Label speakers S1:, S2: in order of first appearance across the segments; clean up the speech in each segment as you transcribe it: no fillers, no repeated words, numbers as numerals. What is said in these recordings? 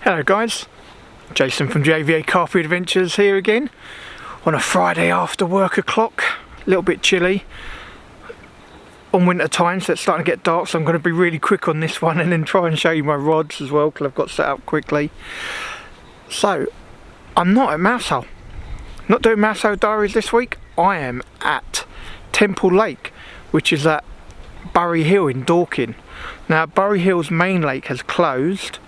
S1: Hello guys, Jason from JVA Carp Adventures here again on a Friday after work o'clock. A little bit chilly on winter time, so it's starting to get dark, so I'm going to be really quick on this one and then try and show you my rods as well because I've got set up quickly. So I'm not at Mousehole, not doing Mousehole Diaries this week. I am at Temple Lake, which is at Bury Hill in Dorking. Now Bury Hill's main lake has closed,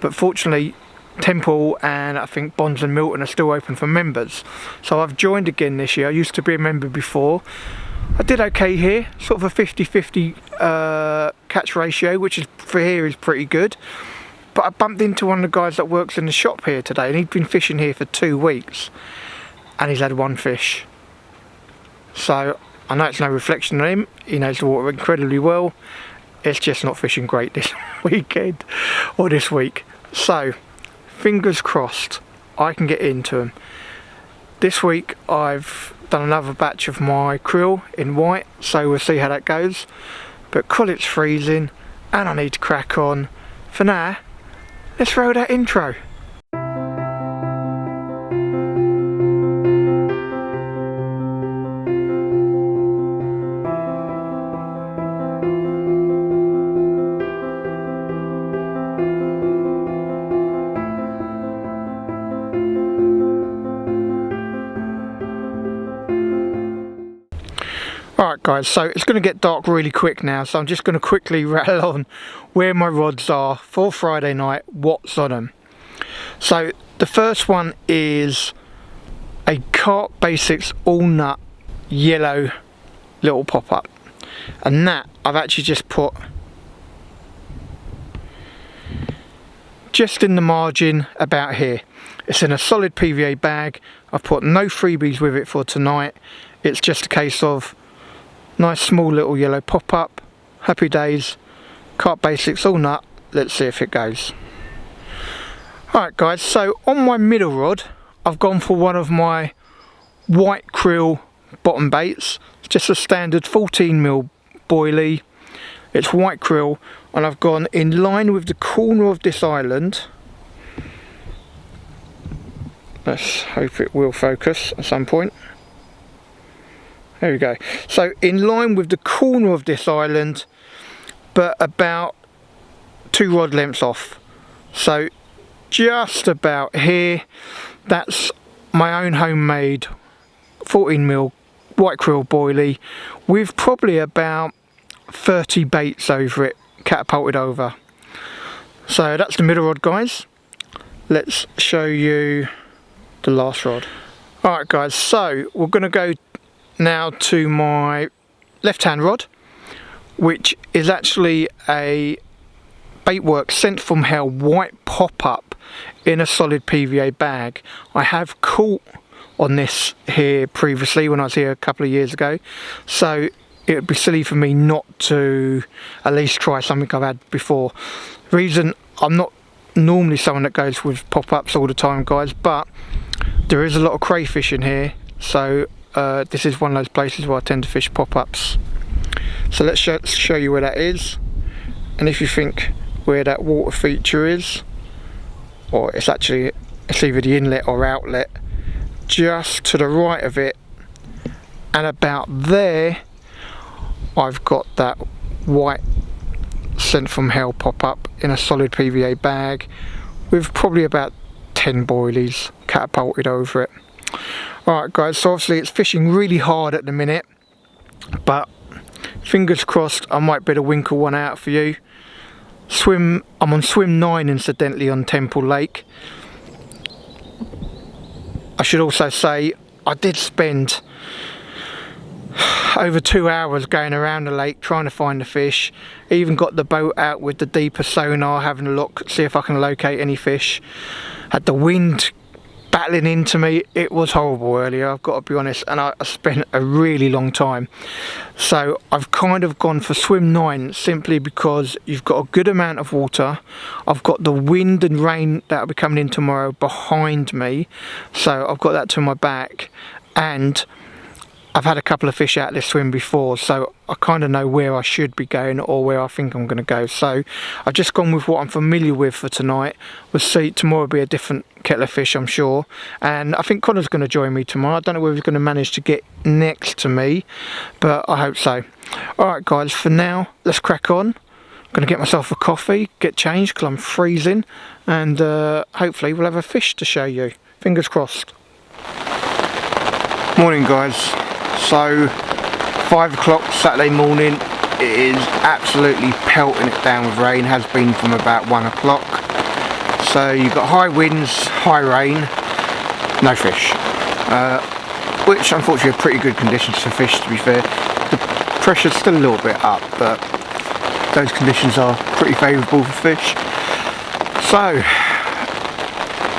S1: but fortunately Temple and I think Bonds and Milton are still open for members. So I've joined again this year. I used to be a member before. I did okay here, sort of a 50-50 catch ratio, which is for here is pretty good. But I bumped into one of the guys that works in the shop here today, and he'd been fishing here for 2 weeks and he's had 1 fish. So I know it's no reflection on him, he knows the water incredibly well. It's just not fishing great this weekend or this week. So fingers crossed I can get into them. This week I've done another batch of my krill in white, so we'll see how that goes. But because it's freezing and I need to crack on, for now let's roll that intro. Alright guys, so it's going to get dark really quick now, so I'm just going to quickly rattle on where my rods are for Friday night, what's on them. So the first one is a Carp Basics all nut yellow little pop-up, and that I've actually just put just in the margin about here. It's in a solid PVA bag. I've put no freebies with it for tonight. It's just a case of nice small little yellow pop-up, happy days, Carp Basics all nut. Let's see if it goes. Alright guys, so on my middle rod I've gone for one of my white krill bottom baits. It's just a standard 14mm boilie. It's white krill, and I've gone in line with the corner of this island. Let's hope it will focus at some point. There we go. So in line with the corner of this island, but about 2 rod lengths off. So just about here. That's my own homemade 14mm white krill boilie with probably about 30 baits over it, catapulted over. So that's the middle rod guys. Let's show you the last rod. Alright guys, so we're going to go now to my left hand rod, which is actually a Baitworks Scent from Hell white pop-up in a solid PVA bag. I have caught on this here previously when I was here a couple of years ago, so it would be silly for me not to at least try something I've had before. Reason, I'm not normally someone that goes with pop-ups all the time guys, but there is a lot of crayfish in here, so this is one of those places where I tend to fish pop-ups. So let's show you where that is, and if you think where that water feature is, or it's either the inlet or outlet, just to the right of it and about there I've got that white Scent from Hell pop-up in a solid PVA bag with probably about 10 boilies catapulted over it. Alright guys, so obviously it's fishing really hard at the minute, but fingers crossed I might be able to winkle one out for you. I'm on swim 9 incidentally on Temple Lake. I should also say I did spend over 2 hours going around the lake trying to find the fish. Even got the boat out with the deeper sonar, having a look, see if I can locate any fish. Had the wind battling into me. It was horrible earlier, I've got to be honest, and I spent a really long time. So I've kind of gone for swim 9 simply because you've got a good amount of water. I've got the wind and rain that will be coming in tomorrow behind me, so I've got that to my back, and I've had a couple of fish out of this swim before, so I kind of know where I should be going or where I think I'm going to go. So I've just gone with what I'm familiar with for tonight. We'll see, tomorrow will be a different kettle of fish, I'm sure. And I think Connor's going to join me tomorrow. I don't know whether he's going to manage to get next to me, but I hope so. Alright guys, for now, let's crack on. I'm going to get myself a coffee, get changed because I'm freezing, and hopefully we'll have a fish to show you. Fingers crossed. Morning guys. So 5 o'clock Saturday morning, it is absolutely pelting it down with rain, has been from about 1 o'clock. So you've got high winds, high rain, no fish, which unfortunately are pretty good conditions for fish, to be fair. The pressure's still a little bit up, but those conditions are pretty favourable for fish. So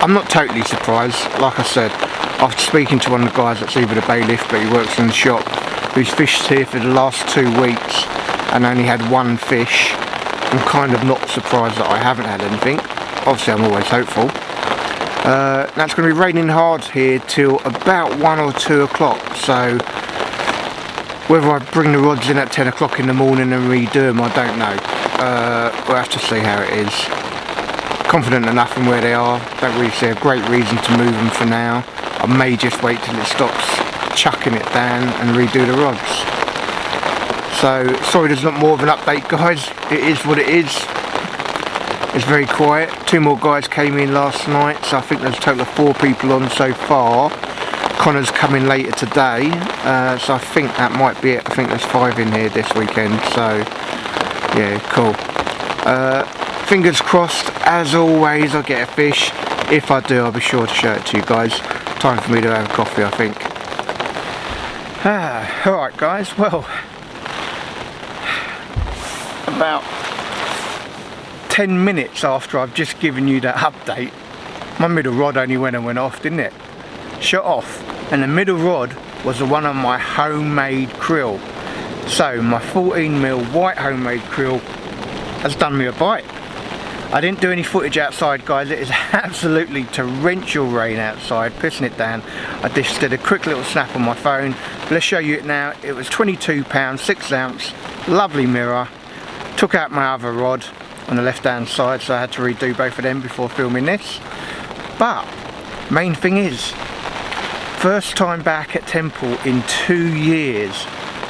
S1: I'm not totally surprised. Like I said, after speaking to one of the guys that's either the bailiff, but he works in the shop, who's fished here for the last 2 weeks and only had 1 fish, I'm kind of not surprised that I haven't had anything. Obviously I'm always hopeful. Now it's going to be raining hard here till about 1 or 2 o'clock, so whether I bring the rods in at 10 o'clock in the morning and redo them, I don't know. We'll have to see how it is. Confident enough in where they are, don't really see a great reason to move them for now. I may just wait till it stops chucking it down and redo the rods. So sorry there's not more of an update guys, it is what it is. It's very quiet. 2 more guys came in last night, so I think there's a total of 4 people on so far. Connor's coming later today, so I think that might be it. I think there's 5 in here this weekend, so yeah, cool. Fingers crossed, as always I get a fish. If I do, I'll be sure to show it to you guys. Time for me to have a coffee, I think. Alright guys, well, about 10 minutes after I've just given you that update, my middle rod only went off, didn't it? Shut off, and the middle rod was the one on my homemade krill. So my 14mm white homemade krill has done me a bite. I didn't do any footage outside guys, it is absolutely torrential rain outside, pissing it down. I just did a quick little snap on my phone. Let's show you it now. It was £22, 6 ounce, lovely mirror. Took out my other rod on the left hand side, so I had to redo both of them before filming this. But main thing is, first time back at Temple in 2 years,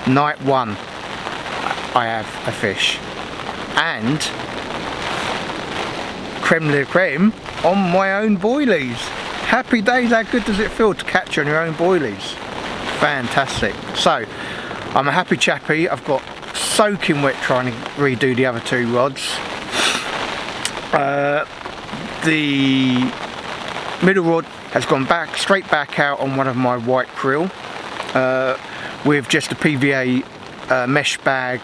S1: night 1 I have a fish, and creme de la creme on my own boilies. Happy days, how good does it feel to catch on your own boilies? Fantastic. So I'm a happy chappy. I've got soaking wet trying to redo the other 2 rods. The middle rod has gone straight back out on one of my white krill with just a PVA mesh bag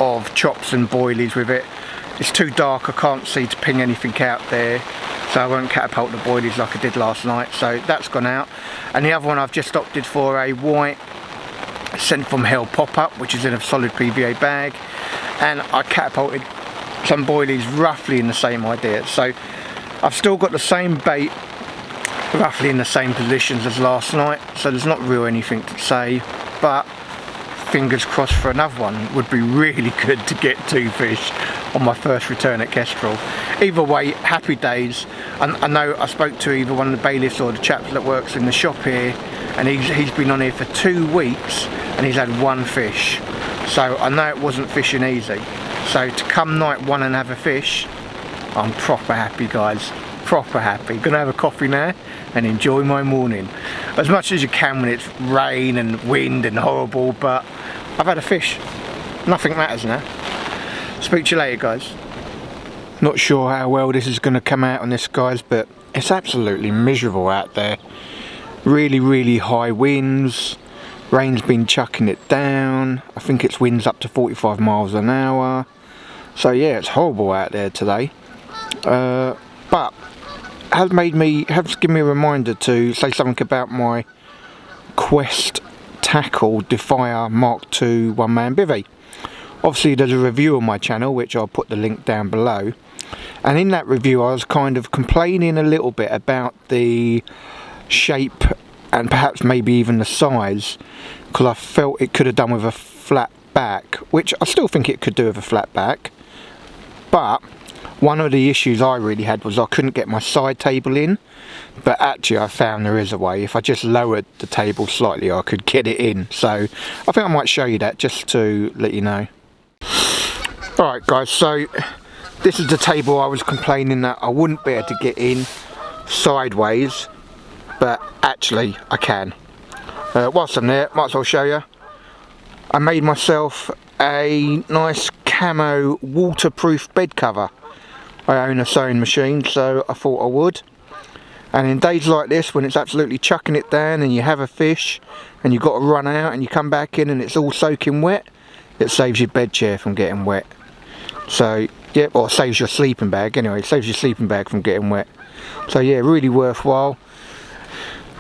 S1: of chops and boilies with it. It's too dark, I can't see to ping anything out there, so I won't catapult the boilies like I did last night, so that's gone out. And the other one I've just opted for a white Sent From Hell pop-up, which is in a solid PVA bag, and I catapulted some boilies roughly in the same idea. So I've still got the same bait roughly in the same positions as last night, so there's not really anything to say, but fingers crossed for another one. Would be really good to get 2 fish on my first return at Kestrel. Either way, happy days. And I know I spoke to either one of the bailiffs or the chap that works in the shop here, and he's been on here for 2 weeks and he's had 1 fish, so I know it wasn't fishing easy. So to come night 1 and have a fish, I'm proper happy guys, proper happy. Gonna have a coffee now and enjoy my morning as much as you can when it's rain and wind and horrible, but I've had a fish, nothing matters now. Speak to you later guys. Not sure how well this is going to come out on this guys, but it's absolutely miserable out there. Really high winds, rain's been chucking it down. I think it's winds up to 45 miles an hour, so yeah, it's horrible out there today. But has given me a reminder to say something about my Quest Tackle Defier Mark II one-man bivvy. Obviously there's a review on my channel, which I'll put the link down below, and in that review I was kind of complaining a little bit about the shape and perhaps maybe even the size, because I felt it could have done with a flat back, which I still think it could do with a flat back. But one of the issues I really had was I couldn't get my side table in, but actually I found there is a way. If I just lowered the table slightly, I could get it in. So I think I might show you that just to let you know. Alright guys, so this is the table I was complaining that I wouldn't be able to get in sideways, but actually I can. Whilst I'm there, might as well show you. I made myself a nice camo waterproof bed cover. I own a sewing machine, so I thought I would. And in days like this, when it's absolutely chucking it down and you have a fish and you've got to run out and you come back in and it's all soaking wet, it saves your bed chair from getting wet. So yeah, or saves your sleeping bag anyway, it saves your sleeping bag from getting wet. So yeah, really worthwhile.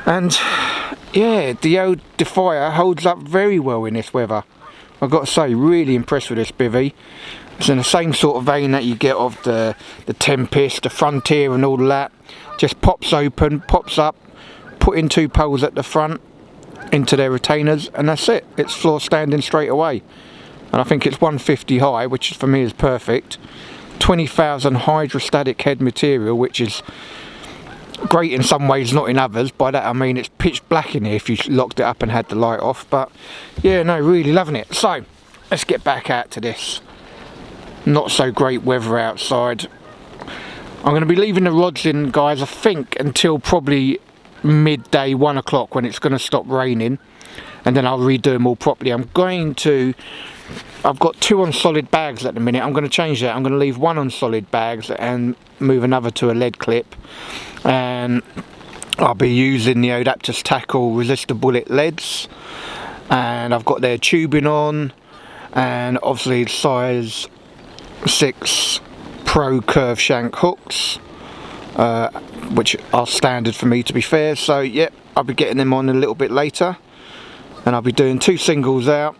S1: And yeah, the old Defier holds up very well in this weather. I've got to say, really impressed with this bivvy. It's in the same sort of vein that you get of the Tempest, the Frontier and all that. Just pops open, pops up, put in 2 poles at the front into their retainers, and that's it. It's floor standing straight away. And I think it's 150 high, which for me is perfect. 20,000 hydrostatic head material, which is great in some ways, not in others. By that I mean it's pitch black in here if you locked it up and had the light off. But yeah, no, really loving it. So let's get back out to this not so great weather outside. I'm going to be leaving the rods in, guys, I think until probably midday, 1 o'clock, when it's going to stop raining, and then I'll redo them all properly. I've got 2 on solid bags at the minute. I'm going to change that. I'm going to leave 1 on solid bags and move another to a lead clip. And I'll be using the Odaptus Tackle resistor bullet leads. And I've got their tubing on. And obviously size 6 Pro curve shank hooks. Which are standard for me, to be fair. So yep, I'll be getting them on a little bit later. And I'll be doing 2 singles out,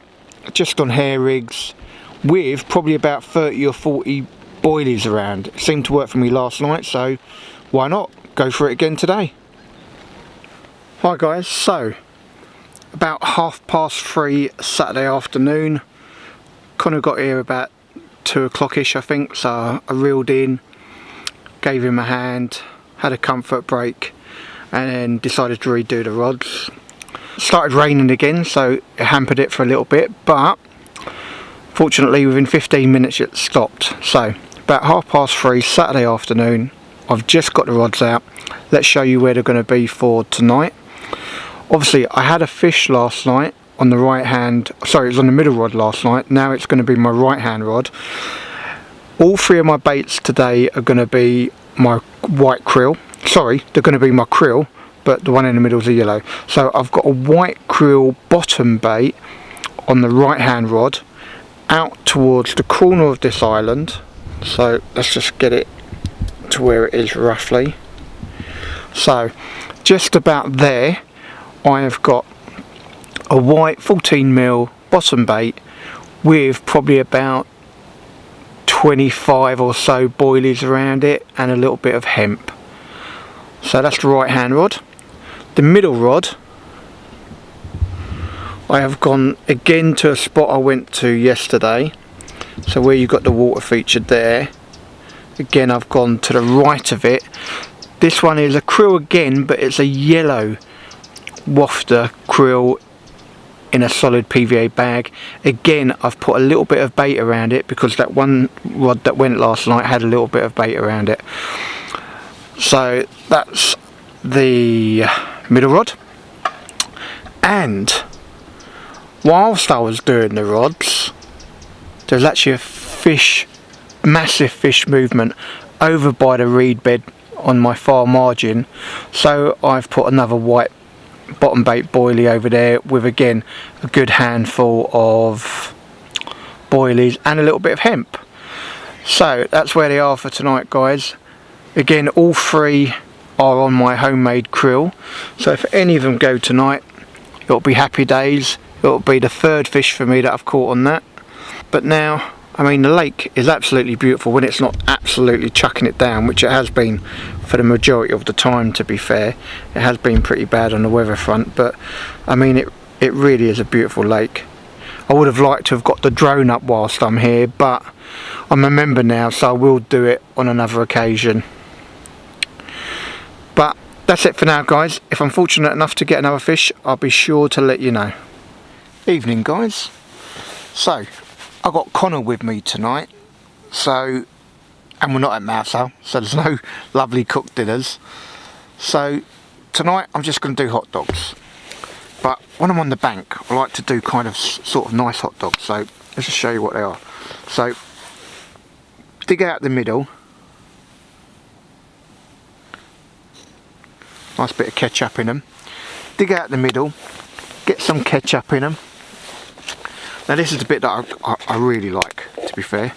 S1: just on hair rigs, with probably about 30 or 40 boilies around. It seemed to work for me last night, so why not go for it again today. Hi guys, so about 3:30 Saturday afternoon. Kind of got here about 2 o'clock-ish, I think, so I reeled in, gave him a hand, had a comfort break, and then decided to redo the rods. Started raining again, so it hampered it for a little bit, but fortunately within 15 minutes it stopped. So about 3:30 Saturday afternoon, I've just got the rods out. Let's show you where they're going to be for tonight. Obviously I had a fish last night on the right hand, sorry, it was on the middle rod last night. Now it's going to be my right hand rod. All 3 of my baits today are going to be my white krill. Sorry, they're going to be my krill, but the one in the middle is a yellow. So I've got a white krill bottom bait on the right hand rod out towards the corner of this island. So let's just get it to where it is roughly. So just about there I have got a white 14mm bottom bait with probably about 25 or so boilies around it and a little bit of hemp. So that's the right hand rod. The middle rod, I have gone again to a spot I went to yesterday, so where you got the water featured there. Again I've gone to the right of it. This one is a krill again, but it's a yellow wafter krill in a solid PVA bag. Again I've put a little bit of bait around it because that one rod that went last night had a little bit of bait around it. So that's the middle rod. And whilst I was doing the rods, there's actually a fish, massive fish movement over by the reed bed on my far margin, so I've put another white bottom bait boilie over there with again a good handful of boilies and a little bit of hemp. So that's where they are for tonight, guys. Again, all 3 are on my homemade krill, so if any of them go tonight, it'll be happy days. It'll be the 3rd fish for me that I've caught on that. But now, I mean, the lake is absolutely beautiful when it's not absolutely chucking it down, which it has been for the majority of the time, to be fair. It has been pretty bad on the weather front, but I mean, It really is a beautiful lake. I would have liked to have got the drone up whilst I'm here, but I'm a member now, so I will do it on another occasion. But that's it for now, guys. If I'm fortunate enough to get another fish, I'll be sure to let you know. Evening, guys. So I got Connor with me tonight, and we're not at Mousehole, so there's no lovely cooked dinners. So tonight I'm just going to do hot dogs. But when I'm on the bank, I like to do kind of sort of nice hot dogs. So let's just show you what they are. So dig out the middle. Nice bit of ketchup in them. Dig out the middle. Get some ketchup in them. Now this is the bit that I really like, to be fair.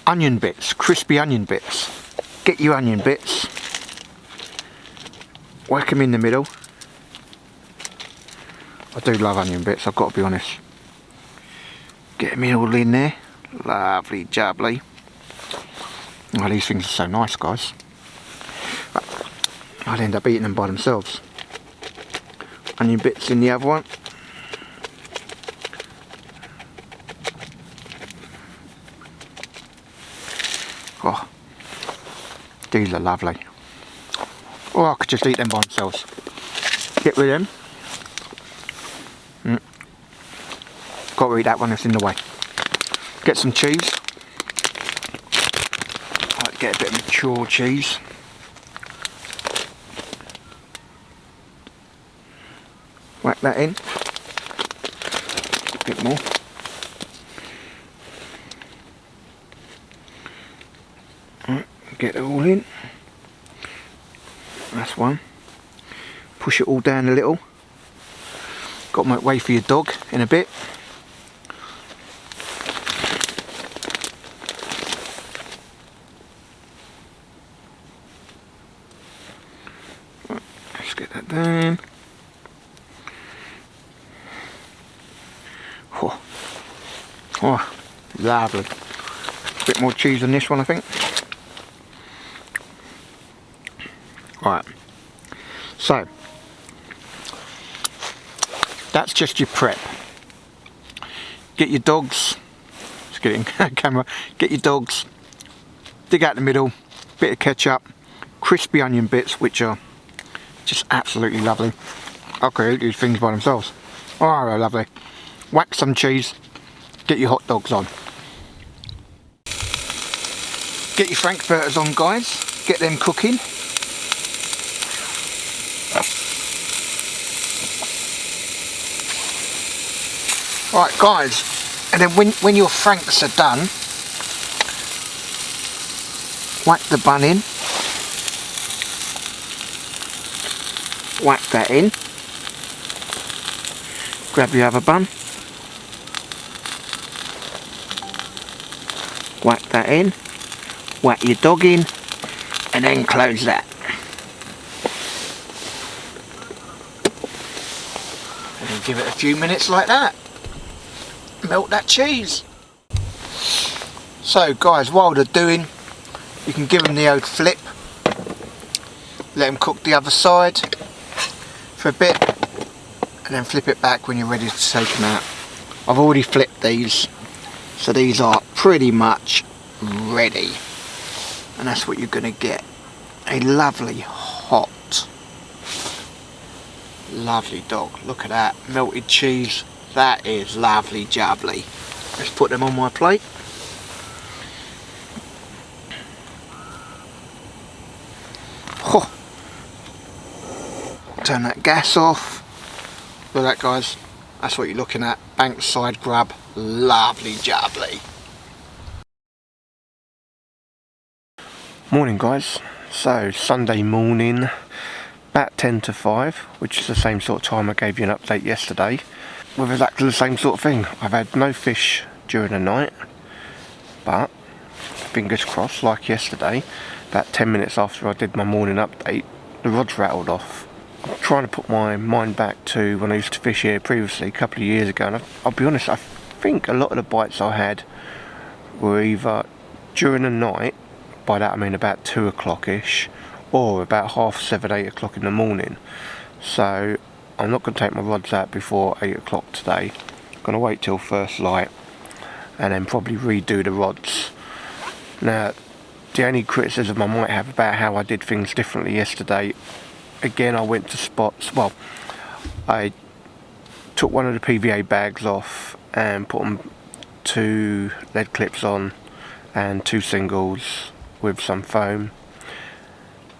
S1: Onion bits, crispy onion bits. Get your onion bits. Whack them in the middle. I do love onion bits, I've got to be honest. Get them all in there. Lovely jubbly. Oh, these things are so nice, guys. I'd end up eating them by themselves. Onion bits in the other one. Oh, these are lovely. Or I could just eat them by themselves. Get rid of them. Got to eat that one that's in the way. Get some cheese. I like to get a bit of mature cheese. Whack that in. A bit more. Right, get it all in. That's one. Push it all down a little. Got to make way for your dog in a bit. Let's get that down. Oh, oh, lovely. A bit more cheese on this one, I think. Right. So that's just your prep. Get your dogs. Just get it in camera. Get your dogs. Dig out the middle. Bit of ketchup. Crispy onion bits, which are just absolutely lovely. I could eat these things by themselves. Oh, they're lovely. Whack some cheese. Get your hot dogs on. Get your frankfurters on, guys. Get them cooking. Right, guys, and then when your franks are done, whack the bun in, whack that in, grab your other bun, whack that in, whack your dog in, and then close that. And then give it a few minutes like that. Melt that cheese. So guys, while they're doing, you can give them the old flip, let them cook the other side for a bit, and then flip it back when you're ready to take them out. I've already flipped these, so these are pretty much ready, and that's what you're going to get. A lovely hot, lovely dog. Look at that melted cheese. That is lovely jubbly. Let's put them on my plate. Oh. Turn that gas off. Look at that, guys. That's what you're looking at. Bankside grub. Lovely jubbly. Morning, guys. So Sunday morning, about 10 to 5, which is the same sort of time I gave you an update yesterday. With exactly the same sort of thing. I've had no fish during the night, but fingers crossed, like yesterday, about 10 minutes after I did my morning update, the rods rattled off. I'm trying to put my mind back to when I used to fish here previously, a couple of years ago, and I'll be honest, I think a lot of the bites I had were either during the night, by that I mean about 2 o'clock ish, or about 7:30, 8 o'clock in the morning. So
S2: I'm not going to take my rods out before 8 o'clock today. I'm going to wait till first light and then probably redo the rods. Now, the only criticism I might have about how I did things differently yesterday, again, I went to spots. Well, I took one of the PVA bags off and put them 2 lead clips on and 2 singles with some foam.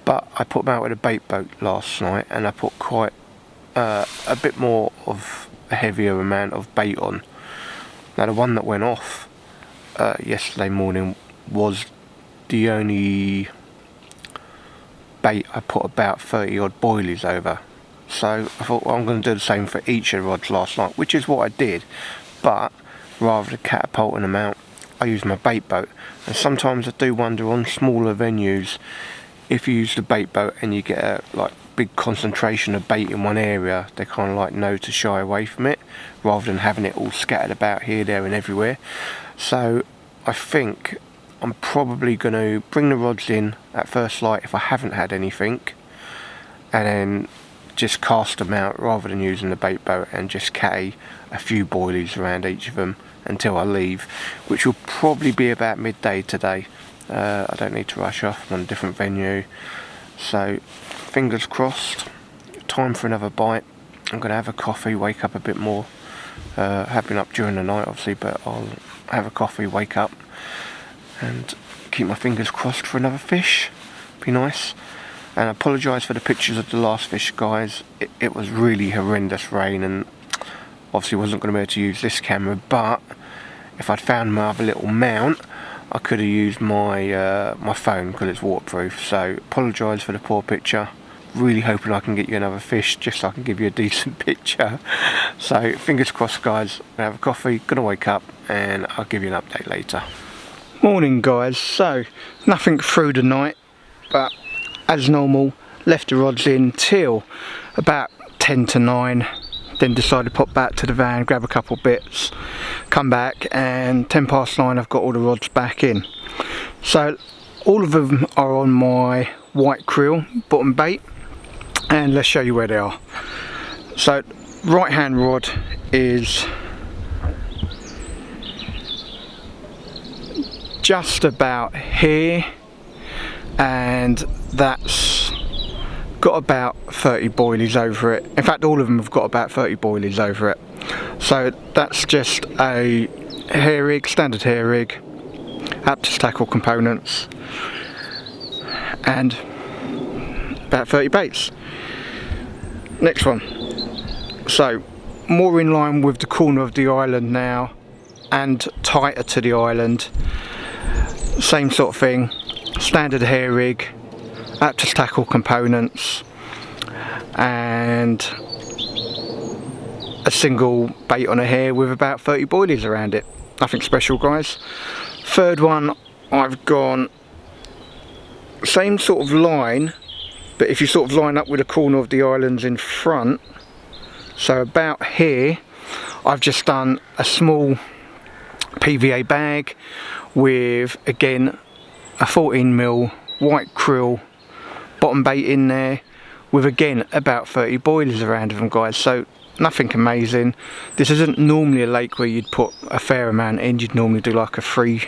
S2: But I put them out with a bait boat last night, and I put quite a bit more of a heavier amount of bait on. Now, the one that went off yesterday morning was the only bait I put about 30 odd boilies over. So I thought, well, I'm going to do the same for each of the rods last night, which is what I did. But rather than catapulting them out, I use my bait boat. And sometimes I do wonder on smaller venues, if you use the bait boat and you get a big concentration of bait in one area, they kind of like know to shy away from it, rather than having it all scattered about here, there and everywhere. So I think I'm probably going to bring the rods in at first light if I haven't had anything, and then just cast them out rather than using the bait boat, and just carry a few boilies around each of them until I leave, which will probably be about midday today. I don't need to rush off. I'm on a different venue, so fingers crossed. Time for another bite. I'm going to have a coffee, wake up a bit more. Have been up during the night obviously, but I'll have a coffee, wake up and keep my fingers crossed for another fish. Be nice. And I apologise for the pictures of the last fish, guys. It was really horrendous rain, and obviously wasn't going to be able to use this camera, but if I'd found my other little mount, I could have used my my phone because it's waterproof. So apologise for the poor picture. Really hoping I can get you another fish just so I can give you a decent picture. So fingers crossed, guys. I'm gonna have a coffee, gonna wake up, and I'll give you an update later.
S1: Morning, guys. So nothing through the night, but as normal, left the rods in till about 10 to 9. Then decided to pop back to the van, grab a couple bits, come back, and 10 past 9 I've got all the rods back in. So all of them are on my white krill bottom bait, and let's show you where they are. So right hand rod is just about here, and that's got about 30 boilies over it. In fact, all of them have got about 30 boilies over it. So that's just a hair rig, standard hair rig, Aptus tackle components, and about 30 baits. Next one. So more in line with the corner of the island now, and tighter to the island. Same sort of thing, standard hair rig, Aptus tackle components, and a single bait on a hair with about 30 boilies around it. Nothing special, guys. Third one, I've gone same sort of line, but if you sort of line up with the corner of the islands in front, so about here, I've just done a small PVA bag with, again, a 14mm white krill bottom bait in there, with again about 30 boilies around them, guys. So nothing amazing. This isn't normally a lake where you'd put a fair amount in. You'd normally do like a three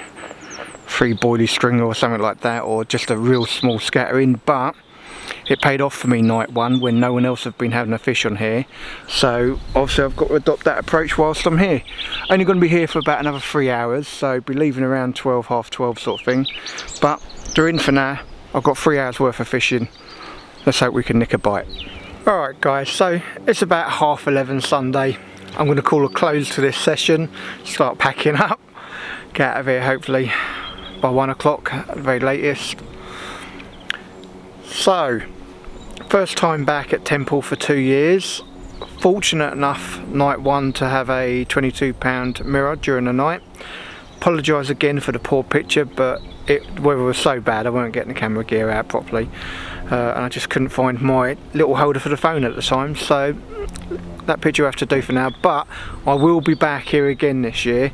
S1: boilie string or something like that, or just a real small scattering, but it paid off for me night one when no one else have been having a fish on here. So obviously I've got to adopt that approach whilst I'm here. Only going to be here for about another 3 hours, so be leaving around 12, half 12 sort of thing, but they're in for now. I've got 3 hours worth of fishing. Let's hope we can nick a bite. Alright, guys, so it's about 11:30 Sunday. I'm going to call a close to this session, start packing up, get out of here hopefully by 1 o'clock at the very latest. So, first time back at Temple for 2 years. Fortunate enough night one to have a 22-pound mirror during the night. Apologise again for the poor picture, but the weather was so bad I weren't getting the camera gear out properly, and I just couldn't find my little holder for the phone at the time, so that picture I have to do for now. But I will be back here again this year,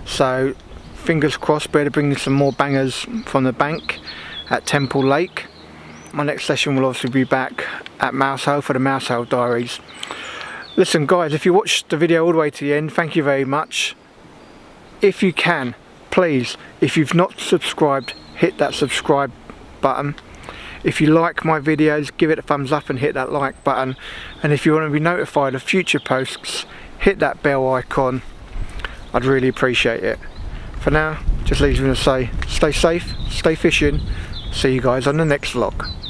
S1: so fingers crossed, better bring you some more bangers from the bank at Temple Lake. My next session will obviously be back at Mousehole for the Mousehole Diaries. Listen guys, if you watched the video all the way to the end, thank you very much. If you can, please, if you've not subscribed, hit that subscribe button. If you like my videos, give it a thumbs up and hit that like button. And if you want to be notified of future posts, hit that bell icon. I'd really appreciate it. For now, just leaves me to say, stay safe, stay fishing. See you guys on the next vlog.